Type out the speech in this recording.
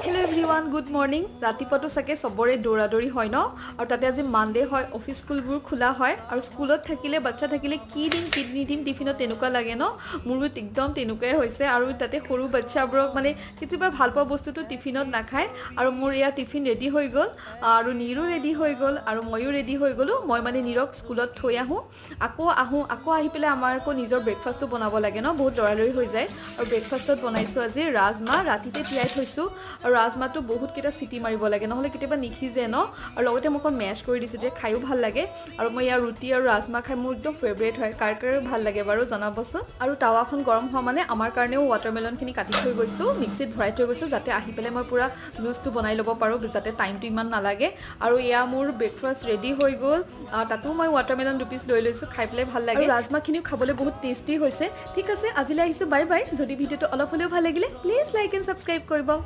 Hello everyone, good morning. ৰাতিপুৱাটো সাকে সবৰে দৌৰাদৌৰি হয় ন আৰু তাতে আজি মানডে হয় অফিস স্কুলবোৰ খোলা হয় আৰু স্কুলত থাকিলে বাচ্চা থাকিলে কি দিম টিফিনত তেনেকুৱা লাগে ন মোৰো একদম তেনেকুৱাই হৈছে আৰু তাতে সৰু বাচ্চাবোৰক মানে কিবা ভাল পোৱা বস্তুটো টিফিনত নাখায় আৰু মোৰ ইয়া টিফিন ৰেডি হৈ গল আৰু নীৰো ৰেডি হৈ গল আৰু ময়ো ৰেডি হৈ গলো মই মানে নীৰক স্কুলত থৈ আকৌ আহি পেলাই আমাৰ আকৌ নিজৰ ব্ৰেকফাষ্টটো বনাব লাগে ন বহুত দৌৰাদৌৰি হৈ যায় আৰু ব্ৰেকফাষ্টত বনাইছো আজি ৰাজমা ৰাতিতে তিয়াই থৈছো আৰু ৰাজমাটো বহুত কেটা সিটি মাৰিব লাগে নহলে কেতিয়াবা নিখিজে ন আৰু লগতে মই মেশ কৰি দিছো যে খাইও ভাল লাগে আৰু মই ইয়াৰ ৰুটি আৰু ৰাজমা খাই মোৰ একদম ফেভাৰিট হয় কাৰ ভাল লাগে বাৰু জনাবচোন আৰু টাৱাখন গৰম হোৱা মানে আমাৰ কাৰণেও ওৱাটাৰমেলন খিনি কাটি থৈ গৈছো মিক্সিত ভৰাই থৈ গৈছো যাতে আহি পেলাই মই পুৰা জুচটো বনাই ল'ব পাৰো যাতে টাইমটো ইমান নালাগে আৰু ইয়া মোৰ ব্ৰেকফাষ্ট ৰেডি হৈ গল তাতো মই ওৱাটাৰমেলন 2 পিস লৈ লৈছো খাই পেলাই ভাল লাগে ৰাজমা খিনিও খাবলৈ বহুত টেষ্টি হৈছে ঠিক আছে আজিলৈ আহিছো বাই বাই যদি ভিডিওটো অলপ হলেও ভাল লাগিলে প্লিজ লাইক এণ্ড সাবস্ক্ৰাইব কৰিব